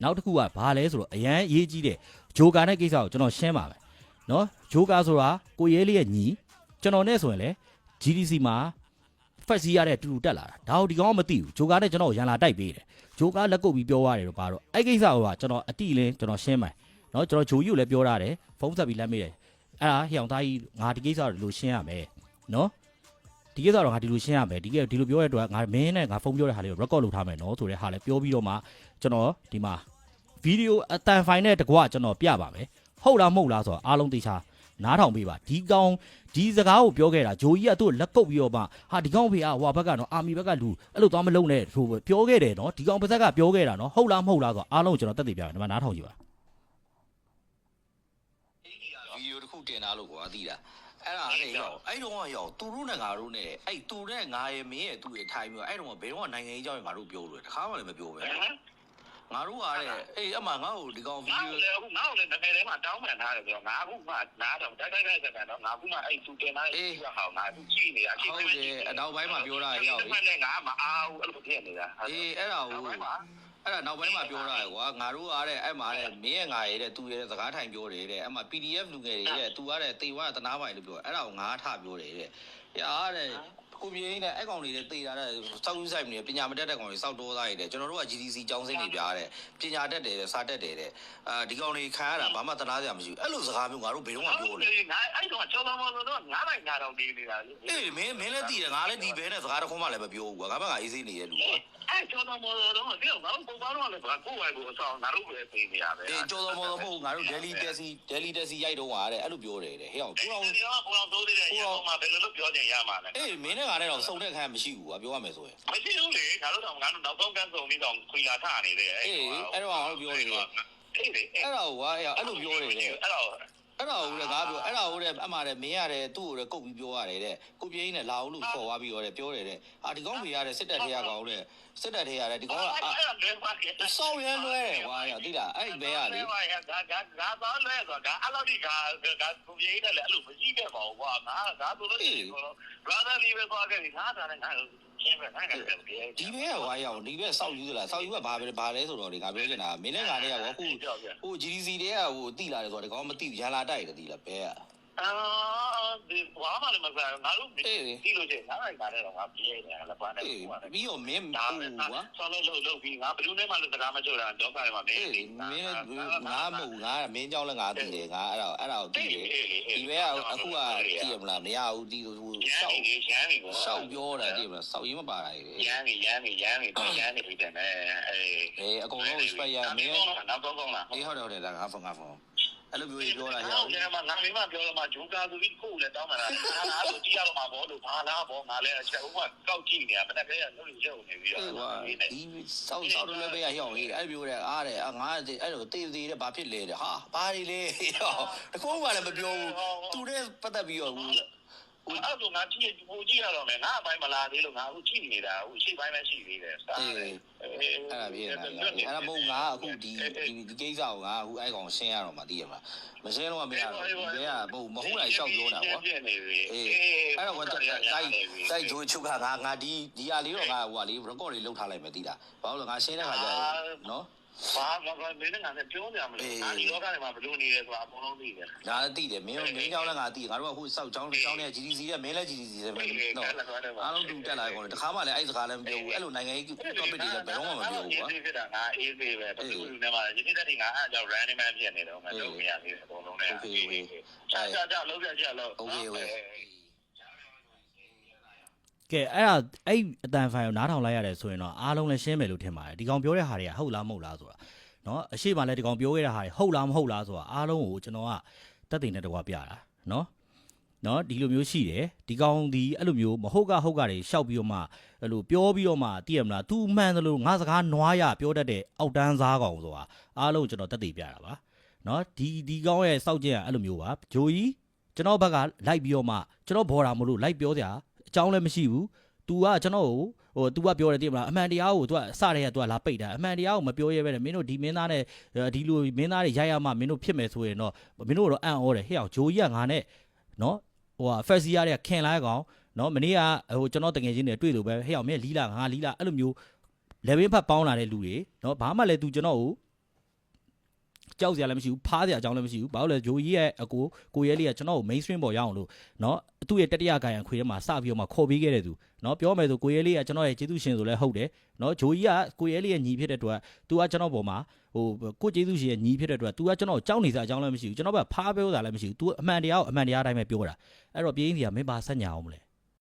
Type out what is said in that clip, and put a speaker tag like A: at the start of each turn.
A: နောက်တစ်ခုကဘာလဲဆိုတော့အရန်ရေးကြီးတယ်ဂျိုကာနဲ့ကိစ္စကိုကျွန်တော်ရှင်းပါမယ်နော်ဂျိုကာဆိုတာကိုရဲလေးရဲ့ညီကျွန်တော်နဲ့ဆိုရင်လေ GDC မှာ ဖက်စီရတဲ့တူတူတက်လာတာဒါကိုဒီကောင်မသိဘူးဂျိုကာနဲ့ကျွန်တော်ရန်လာတိုက်ပေးတယ်ဂျိုကာလက်ကုပ်ပြီးပြောရတယ်တော့ပါတော့အဲ့ကိစ္စကိုကကျွန်တော်အတိလင်းကျွန်တော်ရှင်းမယ်နော်ကျွန်တော်ဂျိုကြီးကိုလည်းပြောရတယ်ဖုန်းဆက်ပြီးလက်မေးတယ်အဲ့ဒါဟျောင်သားကြီးငါဒီကိစ္စကိုဒီလိုရှင်းရမယ်နော်ဒီကိစ္စတော့ငါဒီလိုရှင်းရမယ်ဒီလိုပြောတဲ့အတွက်ငါမင်းနဲ့ငါဖုန်းပြောတဲ့ဟာလေးကို record လုပ်ထားမယ်နော်ဆိုတဲ့ဟာလေးပြောပြီးတော့မှကျွန်တော်ဒီမှာဗီဒီယိုအတန်ဖိုင်နဲ့တကွကျွန်တော်ပြပါမယ်ဟုတ်လားမဟုတ်လားဆိုတော့အားလုံးသိချာနားထောင်ပေးပါဒီကောင်ဒီစကားကိုပြောခဲ့တာဂျိုကြီးကသူ့လက်ကုပ်ပြီးတော့မှဟာဒီကောင်ဖေကဟိုဘက်ကတော့အာမီဘက်ကလူအဲ့လိုသွားမလုံးနဲ့ဆိုပြောခဲ့တယ်နော်ဒီကောင်ပါဇက်ကပြောခဲ့တာနော်ဟုတ်လားမဟုတ်လားဆိုတော့အားလုံးကျွန်တော်တက်တည်ပြမယ်ဒီမှာနားထောင်ကြည့်ပါဗ
B: ီဒီယိုတစ်ခုတင်ထားလို့ကွာသိလားအဲ့ဒါအဲ့တော့ရောက်သူတို့နဲ့ငါတို့နဲ့အဲ့သူနဲ့ငါရဲ့မင်းရဲ့သူ့ရဲ့ထိုင်ပြီးအဲ့တော့ဘယ်တော့နိုင်ငံရေးကြောင်းငါတို့ပြောလို့တခါမှလည်းမပြောပဲငါတို့ကတဲ့အေးအမှငါ့ကိုဒီကောင်ဗီဒီယို
C: လည်းအခုငါ့ကိုလည်းနိုင်ငံထဲမှာတောင်းပန်ထားတယ်ဆိုတော့ငါအခုမှနားတော့တိုက်တော့ငါအခုမှအဲ့သူတင်ထားတဲ့ဟောင်းငါအခုကြည့်နေတာဟ
B: ုတ်တယ်အနောက်ပိုင်းမှာပြောတာရောက်ပြီင
C: ါမအားဘူးအဲ့လိုဖြစ်နေတာ
B: အေးအဲ့ဒါကိုအဲ့ဒါနောက်ပိုင်းမှာပြောတာကွာငါတို့အားတဲ့အဲ့မှာတဲ့မင်းရဲ့ငါရဲ့တဲ့သူရဲ့စကားထိုင်ပြောတယ်တဲ့အဲ့မှာ PDF လူငယ်တွေတဲ့သူကတဲ့တေဝါတနာပိုင်လို့ပြောအဲ့ဒါကိုငါထပြောတယ်တဲ့အားတဲ့ကိုပြင်းနဲ့အဲ့ကောင်တွေနဲ့တေတာတဲ့စောက်ယူဆိုင်နေပညာမတတ်တဲ့ကောင်တွေစောက်တိုးသားရတဲ့ကျွန်တော်တို့က GDC ကျောင်းစိမ့်တွေပြားတဲ့ပညာတတ်တယ်စာတတ်တယ်တဲ့ဒီကောင်တွေခံရတာဘာမှတနာစရာမရှိဘူးအဲ့လိုစကားမျိုးငါတို့ဘယ်တော့မှပြောလို့
C: ငါအဲ့တော့ကျောင်းတော်တော့ငါးလိုက်ငါတော့နေနေတာလေ
B: အေးမင်းလည်းသိတယ်ငါလည်းဒီဘဲနဲ့စကားတစ်ခုမှလည်းမပြောဘူးကွာငါမှငါအေးစေးနေရဲ့လူကွာအ
C: ဲ့ကျောင်းတော်တော့ဒီတော့ငါတို့ပုံပါတော့လည်းကိုယ်ဝိုင်ကိုအဆောင်ငါတို့ပဲပြင်နေရပဲ
B: အေးကျော်တော်မဟုတ်ငါတို့ Delhi Taxi ရိုက်တော့ဟာတဲ့အဲ့လိုပြောတယ်တဲ့ဟဲ့အောင်
C: ကိုအောင်တိုးသေးတယ်ရောမှာဘယ်လိုလုပ်ပြောချင်ရမှာလဲ
B: အေးမင်းနဲ့ငါနဲ့တော့စုံတဲ့ခါမရှိဘူးကွာပြောရမယ်ဆိုရင်မ
C: ရှိဘူးလေငါတို့တော့နောက်ဆုံးကန်းစုံပြီးတော့ခွေလာထနေတယ်အ
B: ေးအဲ့တော့ငါတို့ပြောနေတယ်အဲ့တော့ကွာအဲ့လိုပြောနေတယ်အဲ့တော့ဦးလည်းငါပြောအဲ့ဒါဦးလည်းအမှားတယ်မင်းရတယ်သူ့ကိုလည်းကုတ်ပြီးပြောရတယ်တဲ့ကိုပြင်းနဲ့လာအောင်လို့ခေါ်သွားပြီးတော့ပြောတယ်တဲ့ဒီကောင်းဖေရတယ်စစ်တပ်ထဲရကောင်တဲ့စစ်တပ်ထဲရတယ်ဒီကောင်းကစောင်းရမ်းလွဲတယ်ကွာသိလားအဲ့ဘဲရလေ
C: ငါတော့လွဲဆိုတာအဲ့လိုဒီကကိုပြင်းနဲ့လည်းအဲ့လိုမရှိခဲ့ပါဘူးကွာငါဆိုလို့ရှိရင် brother လေးပဲသွားခဲ့ပြီငါသာနဲ့ငါဒီဘဲ
B: ဝိုင်းအောင်ဒီဘဲစောက်ယူသလားစောက်ယူကဘာလဲဆိုတော့ဒီငါပြောချင်တာမင်းနဲ့ငါနဲ့ကဟို GDC တွေကဟိုတိလာတယ်ဆိုတော့ဒီကောင်မသိရန်လာတိုက်တယ်တိလာဘဲကဒ
C: ီဘာမှလည်းမစားငါတို့ဒီလိုချင်ငါလိုက်ပါတယ်တော့ငါပြေးနေတယ်လည်းပါနေပ
B: ြီးတော့မင်းဒ
C: ါကွာဆောင်းလို့ပြီးငါဘယ်သူနဲ့မှလည်းစကားမပြောတာတော့ကလည်းမမင်းင
B: ါမဟုတ်ငါမင်းကြောင်းလည်းငါသိတယ်ငါအဲ့ဒါကိုသိတယ်ဒီဘဲကအခုကသိရမလားမရဘူးဒီလိုရ
C: ှောက်ရ
B: ှောက်ပြောတာသိမလားစောက်ရင်းမပါတာလေရ
C: မ်းနေပြီးတယ်နဲ့အ
B: ေးအကုန်လုံး spy ရမင်းန
C: ောက်ကောင်းလားအ
B: ေးဟုတ်တယ်ဒါငါဖုန်းအဲ့လိုမျိုးပြောလာရ
C: အောင်ဟုတ်တယ်မှာငါမိမပြောတော့မှဂျိုကာဆိုပြီးကိုယ်လည်းတောင်းမှလားအားဆိုကြည့်ရတော့မှာပေါ့လို့ဘာလားပေါ့ငါလည်းအချက်ဥပကောက်ကြည့်နေတာမနေ့ကလုံးရုပ်နေပြီးတော့ဒ
B: ီစောက်လည်းပဲရအောင်ရေးအဲ့လိုပြောတဲ့အားတယ်ငါအဲ့လိုတေးသေးတဲ့ဘာဖြစ်လဲတဲ့ဟာဘာတွေလဲတခုမှလည်းမပြောဘူးသူနဲ့ပတ်သက်ပြီးတော့အ
C: ဲ့တော့ငါကြည့်ဟိုကြည့်ရတော့မယ်ငါအပိုင်းမလာသေးလို့ငါအခုကြည့်နေတာဟိုအရှိပိုင်းပဲရှိသေးတယ်စားတယ်
B: အဲ့ဒါပြည့်နေတာအဲ့ဒါမဟုတ်ငါအခုဒီကိစ္စကိုငါအခုအဲ့ကောင်ရှင်းရတော့မှသိရမှာမရှင်းတော့မရတော့ဒီဘဲကမဟုတ်လိုက်လျှောက်ပြောတာကွာအေးအဲ့တော့တိုက်ဂျိုးချုပ်ကငါဒီဟာလေးတော့ငါဟိုဟာလေး record လေးလုပ်ထားလိုက်မယ်သိလားဘာလို့လဲငါရှင်းတဲ့ခါကျရင်နော်
C: ဘာမင်းနဲ့ငါနဲ့ပြောကြမလို့ငါဒီလောကထဲမှာဘယ်လိုနေလဲဆိုတာအကုန်လုံးသိတယ်င
B: ါလည်းသိတယ်မင်းကြောင်းလည်းငါသိငါတို့ကဟိုစောက်ကြောင်းနဲ့ GDC နဲ့မင်းလည်း GDC နဲ့ပဲနော်အားလုံးတူတက်လာကုန်တယ်တခါမှလည်းအဲ့စကားလည်းမပြောဘူးအဲ့လိုနိုင်ငံရေး topic တွေလည်းဘယ်တော့မှမပြောဘူးကွာဖ
C: ြစ်တာငါအေးသေးပဲတူတူနဲ့မှယနေ့တည်းငါအားကြောင့် random ဖြစ်နေတော့ငါလုပ်မရသေးဘူးအကုန်လုံးနဲ့โอเคကြာလုံးပြလုံးโ
B: อเคက
A: ဲအဲ့အတန်ဖိုင်ကိုနားထောင်လိုက်ရတယ်ဆိုရင်တော့အားလုံးလည်းရှင်းမယ်လို့ထင်ပါတယ်ဒီကောင်ပြောတဲ့ဟာတွေကဟုတ်လားမဟုတ်လားဆိုတာနော်အရှိမလည်းဒီကောင်ပြောခဲ့တဲ့ဟာတွေဟုတ်လားမဟုတ်လားဆိုတာအားလုံးကိုကျွန်တော်ကတက်တင်နဲ့တကွာပြတာနော်ဒီလိုမျိုးရှိတယ်ဒီကောင်ဒီအဲ့လိုမျိုးမဟုတ်ကတွေရှောက်ပြီးတော့မှအဲ့လိုပြောပြီးတော့မှသိရမလား तू မှန်တယ်လို့ငါစကားနွားရပြောတတ်တဲ့အောက်တန်းစားကောင်ဆိုတာအားလုံးကျွန်တော်တက်တည်ပြတာပါနော်ဒီကောင်ရဲ့စောက်ကျင်ကအဲ့လိုမျိုးပါဂျိုကြီးကျွန်တော်ဘက်ကလိုက်ပြီးတော့မှကျွန်တော်ဘော်တာမလို့လိုက်ပြောစရာအကြောင်းလည်းမရှိဘူး तू ကကျွန်တော်ကိုဟို तू ကပြောတယ်သိမလားအမှန်တရားကို तू ကစတဲ့က तू ကလာပိတ်တာအမှန်တရားကိုမပြောရဲပဲနဲ့မင်းတို့ဒီမင်းသားနဲ့ဒီလိုမင်းသားတွေရိုက်ရမှမင်းတို့ဖြစ်မယ်ဆိုရင်တော့မင်းတို့တော့အံ့ဩတယ်ဟဲ့အောင်ဂျိုကြီးကငါနဲ့နော်ဟိုဖက်စီရတဲ့ခင်လိုက်ကောင်နော်မနေ့ကဟိုကျွန်တော်တကယ်ချင်းတွေတွေ့လို့ပဲဟဲ့အောင်မင်းလီလာငါလီလာအဲ့လိုမျိုးလေဘင်းဖတ်ပေါင်းလာတဲ့လူတွေနော်ဘာမှလည်း तू ကျွန်တော်ကို ကြောက်စရာလည်းမရှိဘူးဖားစရာအကြောင်းလည်းမရှိဘူးဘာလို့လဲဂျိုကြီးရဲ့အကိုရဲလေးကကျွန်တော်ကို mainstream ပေါ်ရအောင်လို့နော်သူ့ရဲ့တတိယကာယံခွေထဲမှာစပြီးတော့မှခေါ်ပေးခဲ့တဲ့သူနော်ပြောမယ်ဆိုကိုရဲလေးကကျွန်တော်ရဲ့ကျေးဇူးရှင်ဆိုလဲဟုတ်တယ်နော်ဂျိုကြီးကကိုရဲလေးရဲ့ညီဖြစ်တဲ့အတွက် तू ကကျွန်တော်ပေါ်မှာကိုကျေးဇူးရှင်ရဲ့ညီဖြစ်တဲ့အတွက် तू ကကျွန်တော်ကိုကြောက်နေစရာအကြောင်းလည်းမရှိဘူးကျွန်တော်ကဖားပြောတာလည်းမရှိဘူး तू အမှန်တရားကိုအမှန်တရားအတိုင်းပဲပြောတာအဲ့တော့ပြင်းစီကမင်းပါဆက်ညာအောင်မလဲ